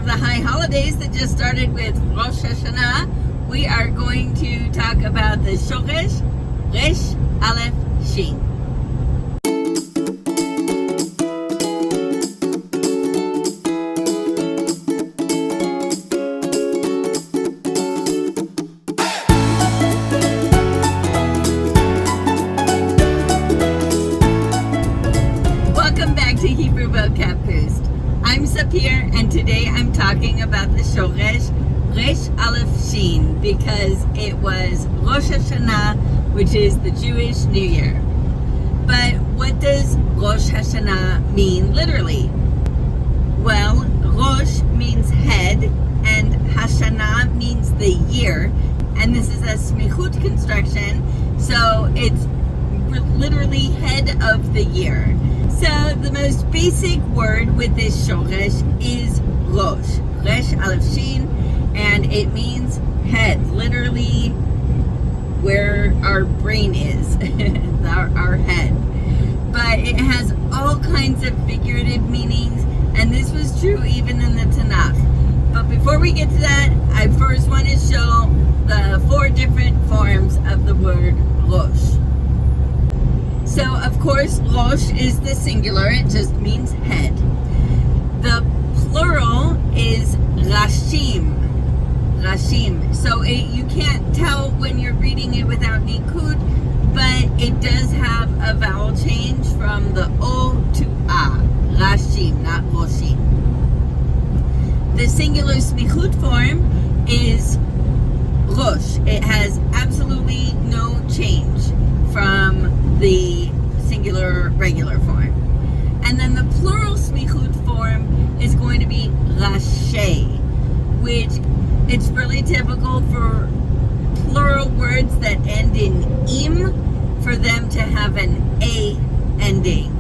of the high holidays that just started with Rosh Hashanah, we are going to talk about the Shoresh, Resh Alef Shin. Hebrew Vocab Boost. I'm Sapir, and today I'm talking about the Shoresh Resh Alef Shin because it was Rosh Hashanah, which is the Jewish New Year. But what does Rosh Hashanah mean literally? Well, Rosh means head, and Hashanah means the year, and this is a smichut construction, so it's literally head of the year. So the most basic word with this shoresh is Rosh, Resh Alef Shin, and it means head, literally where our brain is, our head. But it has all kinds of figurative meanings, and this was true even in the Tanakh. But before we get to that, I first want to show the 4 different forms of the word Rosh. So, of course, Rosh is the singular, it just means head. The plural is Rashim. Rashim. So you can't tell when you're reading it without nikud, but it does have a vowel change from the O to A. Rashim, not Roshim. The singular smichut form is Rosh. It has absolutely no change from the singular regular form. And then the plural smichut form is going to be Rashay, which it's really typical for plural words that end in im for them to have an a ending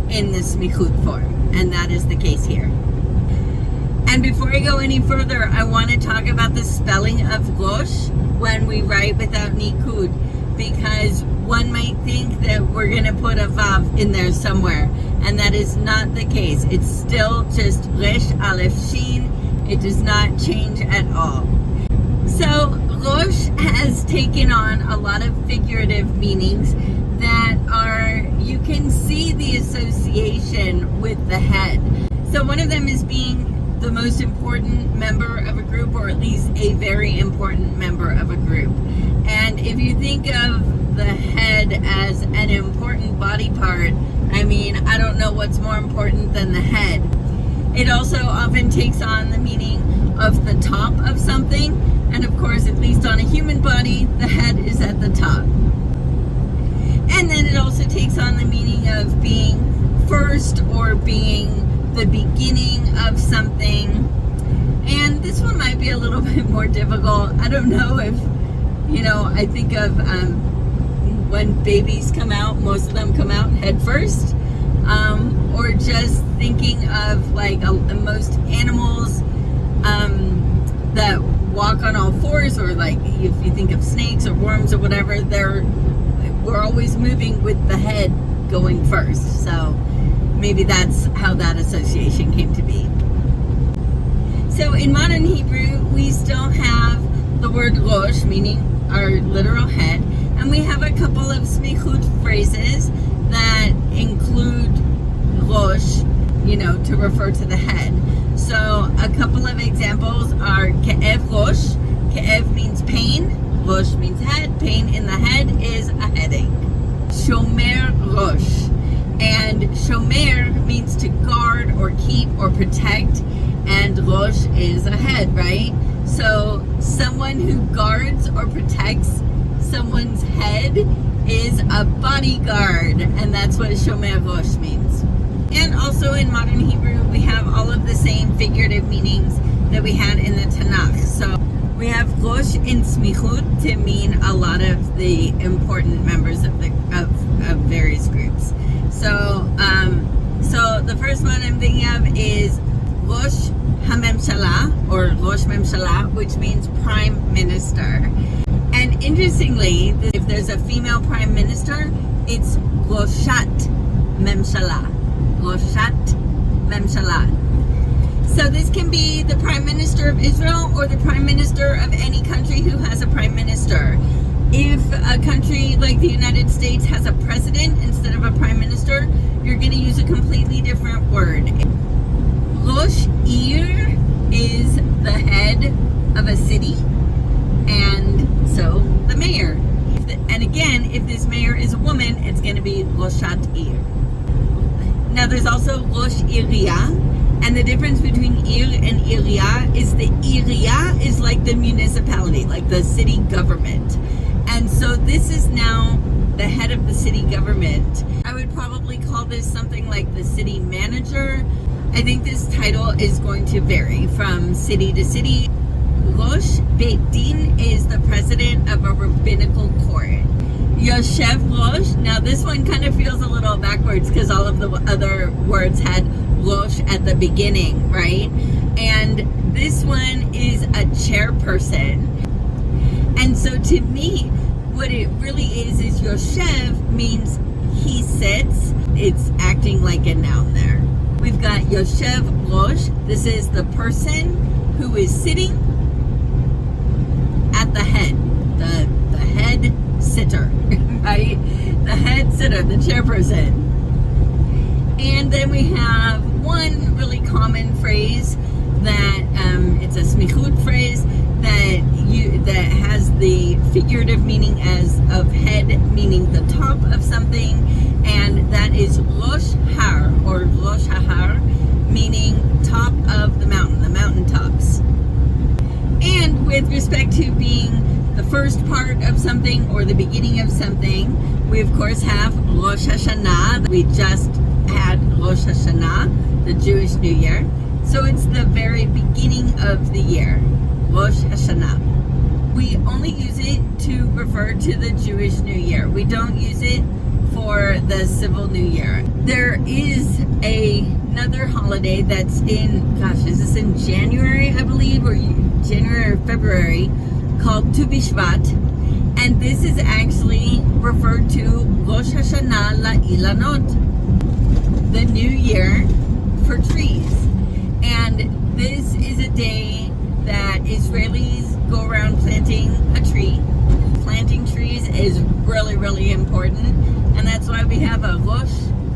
in the smichut form, and that is the case here. And before I go any further, I want to talk about the spelling of Rosh when we write without nikud, because one might think that we're going to put a vav in there somewhere, and that is not the case. It's still just Resh Alef Shin. It does not change at all. So Rosh has taken on a lot of figurative meanings that are, you can see the association with the head. So one of them is being the most important member of a group, or at least a very important member of a group. And if you think of the head as an important body part, I mean, I don't know what's more important than the head. It also often takes on the meaning of the top of something, and of course, at least on a human body, the head is at the top. And then it also takes on the meaning of being first or being the beginning of something. And this one might be a little bit more difficult. I don't know if, I think of when babies come out, most of them come out head first, or just thinking of like most animals that walk on all fours, or like if you think of snakes or worms or whatever, we're always moving with the head going first. So maybe that's how that association came to be. So in modern Hebrew, we still have the word Rosh, meaning our literal head, and we have a couple of smichut phrases that include Rosh, to refer to the head. So a couple of examples are Ke'ev Rosh. Ke'ev means pain, Rosh means head. Pain in the head is a headache. Shomer Rosh. And Shomer means to guard or keep or protect, and Rosh is a head, right? So someone who guards or protects someone's head is a bodyguard, and that's what Shomer Rosh means. And also in modern Hebrew, we have all of the same figurative meanings that we had in the Tanakh. So we have Rosh in smichut to mean a lot of the important members of various groups. So the first one I'm thinking of is Rosh HaMemshala, or Rosh Memshala, which means Prime Minister. And interestingly, if there's a female Prime Minister, it's Roshat Memshala. Roshat Memshala. So this can be the Prime Minister of Israel or the Prime Minister of any country who has a Prime Minister. If a country like the United States has a president instead of a Prime Minister, you're going to use a completely different word. Rosh Ir is the head of a city, and so the mayor. And again, if this mayor is a woman, it's going to be Roshat Ir. Now there's also Rosh Iriyah, and the difference between Ir and Iriyah is the Iriyah is like the municipality, like the city government. And so this is now the head of the city government. I would probably call this something like the city manager. I think this title is going to vary from city to city. Rosh Beit Din is the president of a rabbinical court. Yoshev Rosh, now this one kind of feels a little backwards because all of the other words had Rosh at the beginning, right? And this one is a chairperson. And so to me, what it really is Yoshev means he sits. It's acting like a noun there. We've got Yoshev Rosh. This is the person who is sitting at the head, the head sitter, right? The head sitter, the chairperson. And then we have one really common phrase that it's a smichut phrase that has the figurative meaning as of head, meaning the top of something, and that is Rosh Har or Rosh Hahar, meaning top of the mountaintops. And with respect to being the first part of something or the beginning of something, we of course have Rosh Hashanah. We just had Rosh Hashanah, the Jewish New Year. So it's the very beginning of the year, Rosh Hashanah. We only use it to refer to the Jewish New Year. We don't use it for the civil New Year. There is another holiday that's in, is this in January, I believe, or January or February, called Tu B'Shvat, and this is actually referred to Rosh Hashanah LaIlanot, the new year for trees. And this is a day that Israelis go around planting a tree. Planting trees is really, really important, and that's why we have a Rosh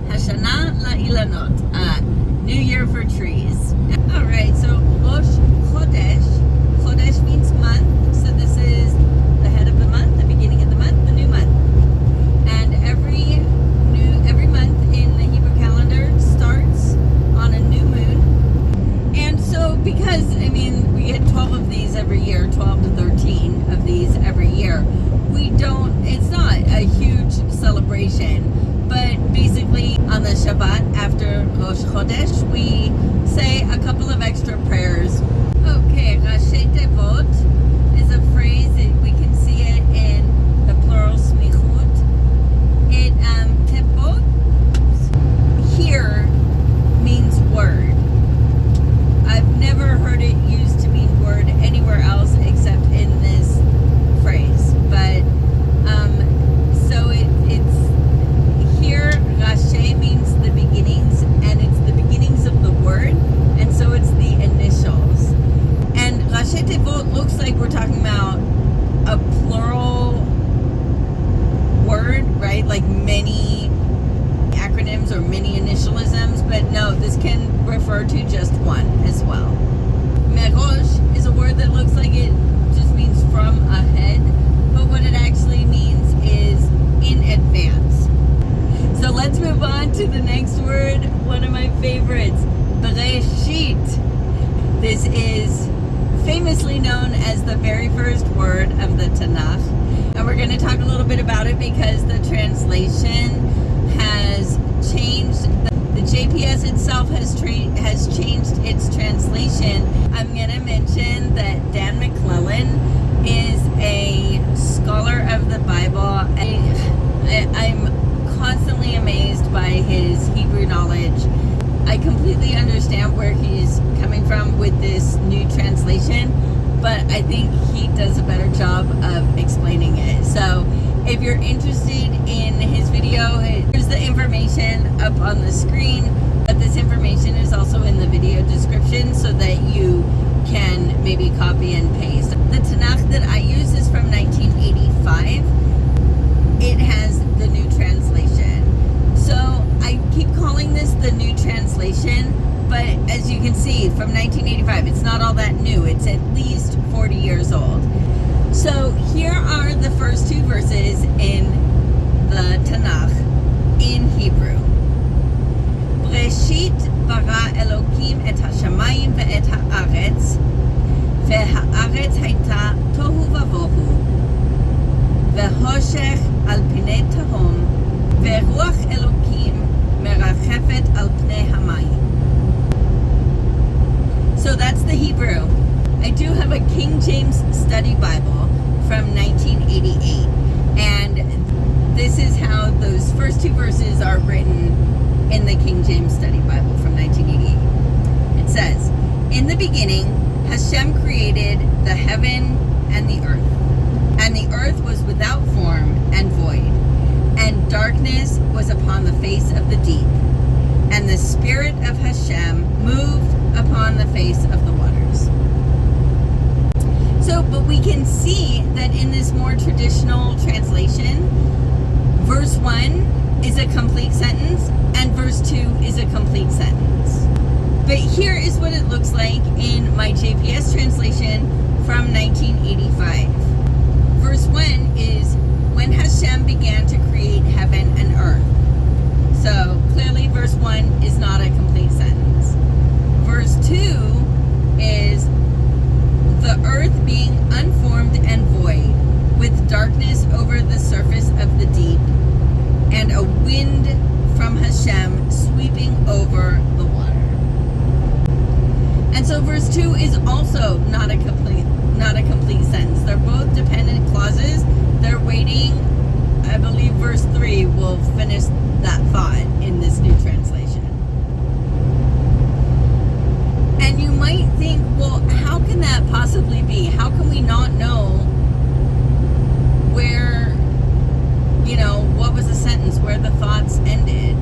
Hashanah LaIlanot, New Year for trees. All right, so Rosh Chodesh. Chodesh means month, so this is the head of the month, the beginning of the month, the new month. And every month in the Hebrew calendar starts on a new moon. And so because, we get 12 of these every year, 12 to 13 of these every year, it's not a huge celebration, but basically on the Shabbat after Rosh Chodesh, we say a couple of extra prayers. Okay, Rashi Tevot is a phrase that we can see it in the plural smichut. Tevot here means word. I've never heard it used to mean word anywhere else except in this phrase. But so it's here. Rashi means the beginnings, and it's the beginnings of the word, and so it's the initials. And Rashi Tevot looks like we're talking about a plural word, right? Like many acronyms or many initialisms, but no, this can refer to just one as well. Merosh is a word that looks like it just means from ahead, but what it actually means is in advance. So let's move on to the next word, one of my favorites, Beresheet. This is famously known as the very first word of the Tanakh. And we're going to talk a little bit about it because the translation has changed. The JPS itself has changed its translation. I'm going to mention that Dan Mcclellan is a scholar of the Bible. I'm constantly amazed by his Hebrew knowledge. I completely understand where he's coming from with this new translation, but I think he does a better job of explaining it. So if you're interested in his video, here's the information up on the screen, but this information is also in the video description so from 1985. It's not all that new. It's at least 40 years old. So here are the first two verses in the Tanakh in Hebrew. Beresheet bara Elokim et hashamayim ve'et haaretz, ve'haaretz hayta tohu vavohu, ve'hoshech al pinei tahom, ve'ruach Elokim merachefet al pnei hamayim. So that's the Hebrew. I do have a King James Study Bible from 1988, and this is how those first two verses are written in the King James Study Bible from 1988. It says, "In the beginning, Hashem created the heaven and the earth was without form and void, and darkness was upon the face of the deep, and the Spirit of Hashem moved upon the face of the waters." So, but we can see that in this more traditional translation, verse 1 is a complete sentence, and verse 2 is a complete sentence. But here is what it looks like in my JPS translation from 1985. Verse 1 is, when Hashem began to create heaven and earth. So, clearly verse 1 is not a complete sentence. Verse 2 is, the earth being unformed and void, with darkness over the surface of the deep, and a wind from Hashem sweeping over the water. And so verse 2 is also not a complete sentence. They're both dependent clauses. They're waiting. I believe verse 3 will finish that thought in this new translation. And you might think, well, how can that possibly be? How can we not know where, what was the sentence, where the thoughts ended?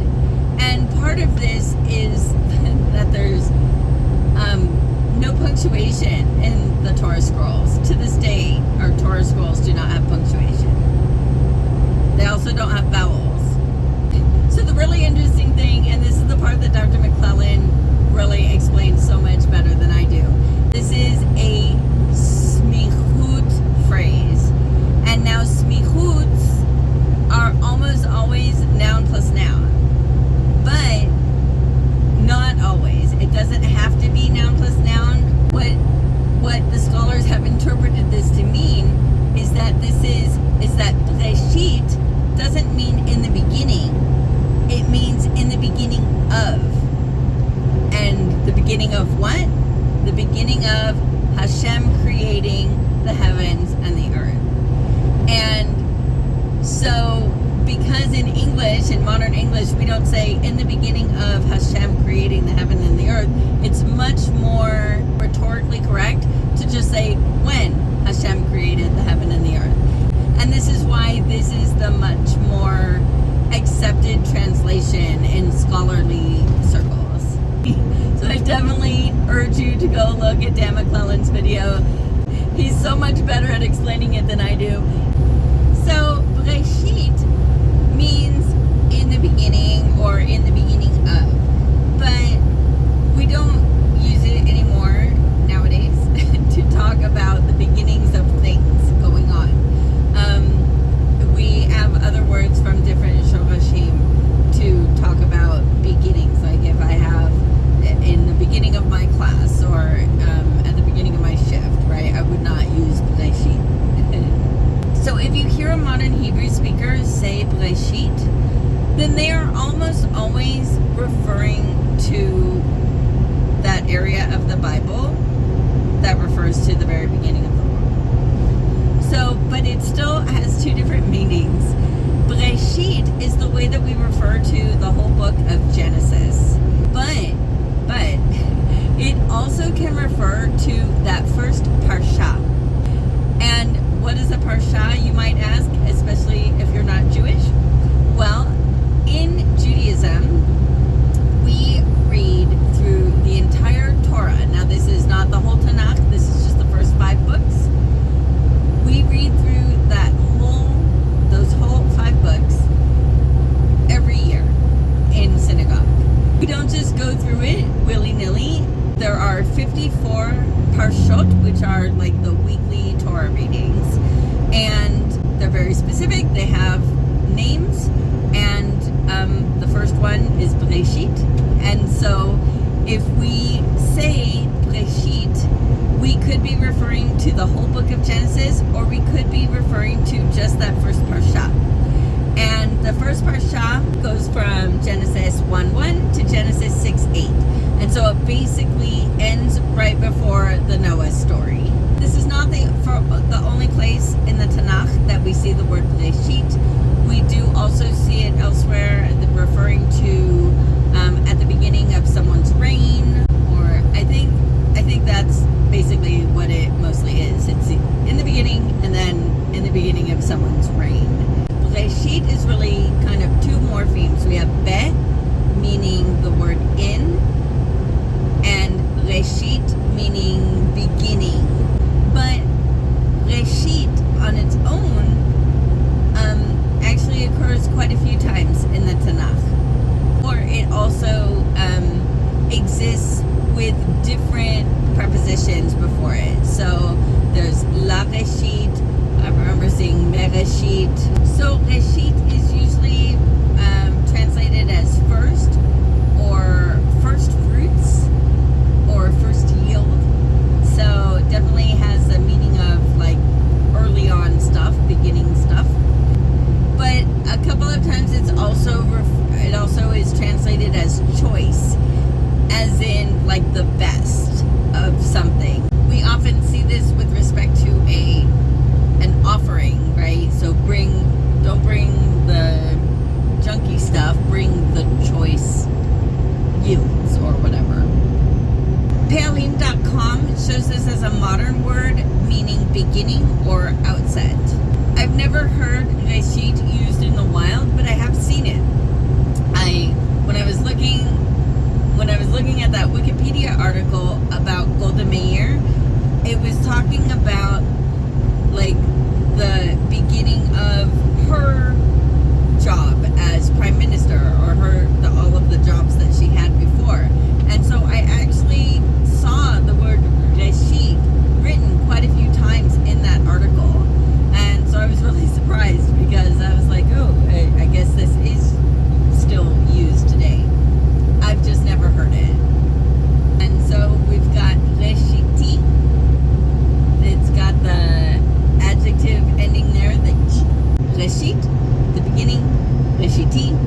And part of this is that there's no punctuation in the Torah scrolls. To this day, our Torah scrolls do not have punctuation. They also don't have vowels. So the really interesting thing, and this is the part that Dr. Mcclellan really explains so much better than I do. This is a smichut phrase. And now smichuts are almost always noun plus noun. But not always. It doesn't have to be noun plus noun. What the scholars have interpreted this to mean is that Beresheet doesn't mean in the beginning. It means in the beginning of. And the beginning of what? The beginning of Hashem creating the heavens and the earth. And so, because in English, in modern English, we don't say in the beginning of Hashem creating the heaven and the earth, it's much more rhetorically correct to just say when Hashem created the heaven and the earth. And this is why this is the much more accepted translation in scholarly circles. So I definitely urge you to go look at Dan McClellan's video. He's so much better at explaining it than I do. So Beresheet means in the beginning or in the beginning of. But we don't use it anymore nowadays to talk about the beginnings of things going on. We have other words from different shorashim to talk about beginnings. Like if I have in the beginning of my class or at the beginning of my shift, right? I would not use Beresheet. So if you hear a modern Hebrew speaker say Beresheet, then they are almost always referring to that area of the Bible that refers to the very beginning of the world. So, but it still has two different meanings. Beresheet is the way that we refer to the whole book of Genesis. But it also can refer to that first parsha. And what is a parsha, you might ask, especially if you're not Jewish? Well, in Judaism, we read through the entire Torah. Now, this is not the whole Tanakh. This is just the first 5 books. We read through those whole 5 books every year in synagogue. We don't just go through it willy-nilly. there are 54 parshot, which are like the weekly Torah readings, and they're very specific. They have names, and the first one is Beresheet. And so if we say Beresheet, we could be referring to the whole book of Genesis, or we could be referring to just that first parsha. And the first parsha goes from Genesis 1:1 to Genesis 6:8. And so it basically ends right before the Noah story. This is not the only place in the Tanakh that we see the word Beresheet. We do also see it elsewhere, referring to at the beginning of someone's reign, or I think that's basically what it mostly is. It's in the beginning, and then in the beginning of someone's reign. Beresheet is really kind of two morphemes. We have be, meaning the word in, and Reshit, meaning beginning. But Reshit on its own actually occurs quite a few times in the Tanakh. Or it also exists with different prepositions before it. So there's la Reshit. I remember seeing Beresheet. So Reshit is usually translated as first, or first fruits, or first yield. So definitely has the meaning of like early on stuff, beginning stuff. But a couple of times it also is translated as choice, as in like the best of something. We often see this with respect to an offering, right? So don't bring the junky stuff, bring the choice yields or whatever. Pealim.com shows this as a modern word meaning beginning or outset. I've never heard Beresheet used in the wild, but I have seen it. When I was looking at that Wikipedia article about Golda Meir, it was talking about like the beginning of her job as prime minister, or all of the jobs that she had before. And so I actually saw the word Beresheet written quite a few times in that article. And so I was really surprised, because I was like, oh, I guess this is still used today. I've just never heard it. And so we've got Reshiti. It's got the adjective ending there, the e. Reshit, the beginning. Reshiti,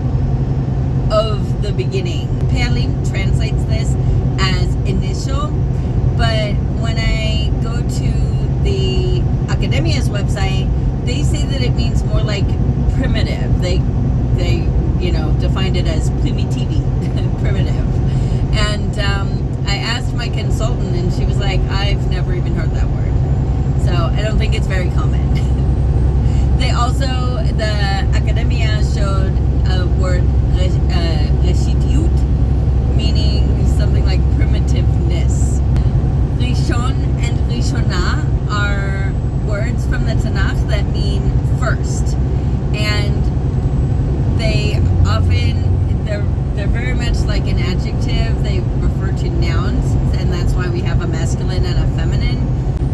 of the beginning. Pealim translates this as initial, but when I go to the Academia's website, they say that it means more like primitive. They defined it as primitivi, primitive. And I asked my consultant, and she was like, I've never even heard that word. So I don't think it's very common. They also, the Academia showed a word, Reshitiut, meaning something like primitiveness. Rishon and Rishonah are words from the Tanakh that mean first. And they often, they're very much like an adjective. They refer to nouns, and that's why we have a masculine and a feminine.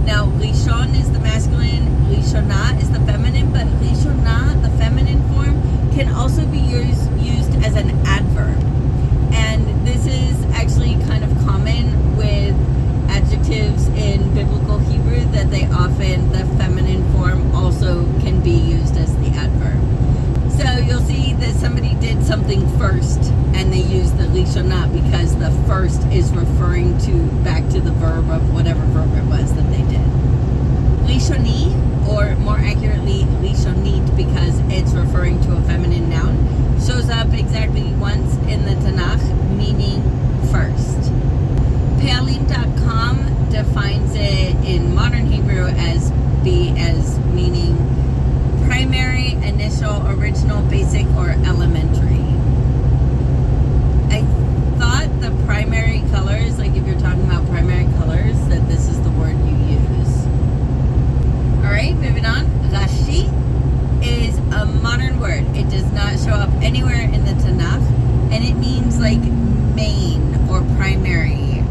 Now, Rishon is the masculine, Rishonah is the feminine, but Rishonah, the feminine form, can also be used as an adverb. And this is actually kind of common with adjectives in biblical Hebrew, that they often, the feminine form also can be used as the adverb. So you'll see that somebody did something first, and they use the Rishonah because the first is referring back to the verb of whatever verb it was that they did. Rishoni, or more accurately Rishonit, because it's referring to a feminine noun, shows up exactly once in the Tanakh, meaning first. Pealim.com defines it in modern Hebrew as meaning primary, initial, original, basic, or elementary. I thought the primary colors, like if you're talking about primary colors, that this is the word you use. Alright, moving on. Rashi is a modern word. It does not show up anywhere in the Tanakh, and it means like main or primary.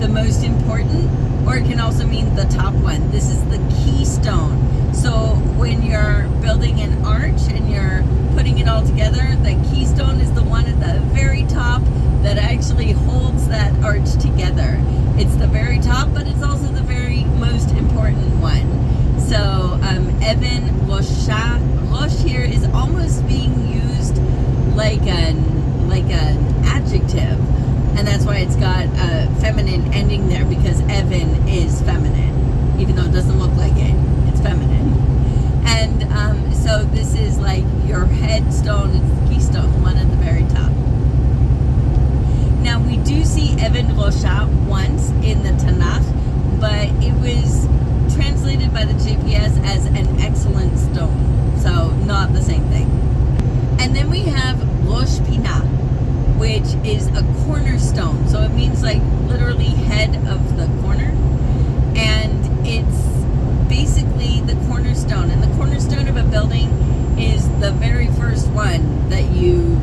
the most important, or it can also mean the top one. This is the keystone. So when you're building an arch and you're putting it all together, the keystone is the one at the very top that actually holds that arch together. It's the very top, but it's also the very most important one. So Evan Rosha, Rosh here is almost being used like an adjective, and that's why it's got a feminine ending there, because Evan is feminine, even though it doesn't look like it. It's feminine. And so this is like your headstone. It's the keystone, the one at the very top. Now we do see Evan Rosha once in the Tanakh, but it was translated by the JPS as an excellent stone, so not the same thing. And then we have Rosh Pinah, which is a cornerstone, so it means like literally head of the corner, and it's basically the cornerstone. And the cornerstone of a building is the very first one that you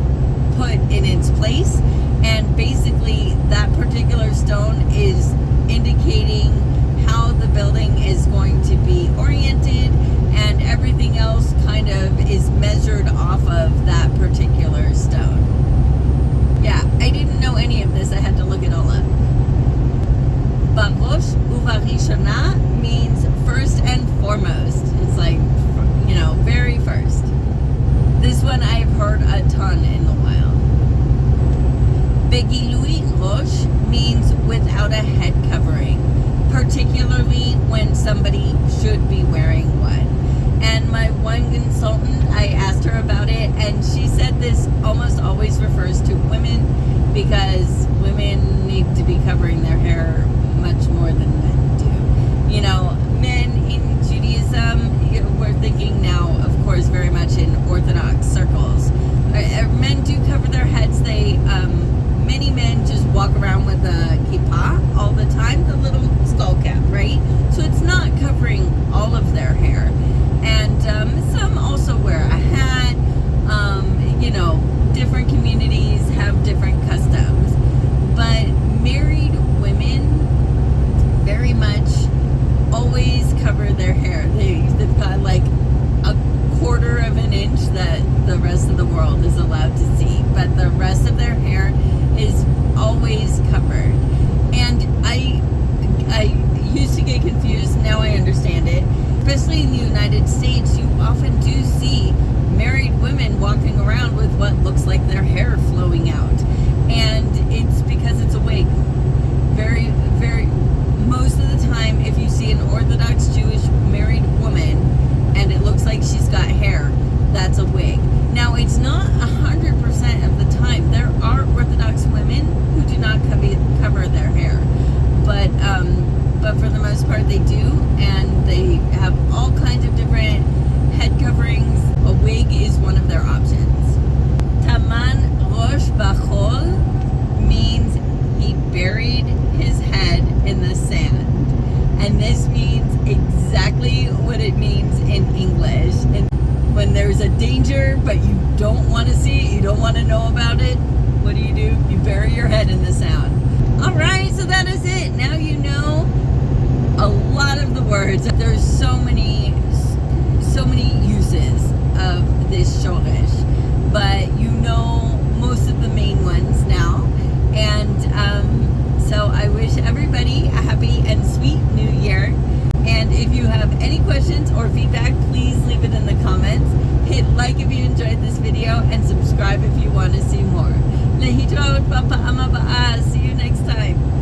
put in its place, and basically that particular stone is indicating how the building is going to be oriented, and everything else kind of is measured off of that particular stone. Yeah, I didn't know any of this. I had to look it all up. Barosh uvarishona means first and foremost. It's like, you know, very first. This one I've heard a ton in the wild. Begilui Rosh means without a head covering, particularly when somebody should be wearing one. And my one consultant, I asked her about it, and she said this almost always refers to women, because women need to be covering their hair much more than men do. You know, men in Judaism, we're thinking now, of course, very much in Orthodox circles. Men do cover their heads. Many men just walk around with a kippah all the time, the little skull cap, right? So it's not covering all of their hair. And some also wear a hat. You know, different communities have different customs. But married women very much always cover their hair. They've got like a quarter of an inch that the rest of the world is allowed to see. But the rest of their hair is always covered. And I used to get confused. Now I understand it. Especially in the United States, you often do see married women walking around with what looks like their hair flowing out. And it's because it's a wig. Very, very, most of the time, if you see an Orthodox Jewish married woman and it looks like she's got hair, that's a wig. Now, it's not 100% of the time. There are Orthodox women who do not cover their hair. But for the most part, they do, and they have all kinds of different head coverings. A wig is one of their options. Taman Rosh Bachol means he buried his head in the sand. And this means exactly what it means in English. And when there's a danger, but you don't want to see it, you don't want to know about it, what do? You bury your head in the sand. Alright, so that is it. Now you know a lot of the words. There's so many uses of this shoresh, but you know most of the main ones now. And so I wish everybody a happy and sweet new year. And if you have any questions or feedback, please leave it in the comments. Hit like if you enjoyed this video, and subscribe if you want to see more. Lehitraot b'pa'am ha'ba'ah. See you next time.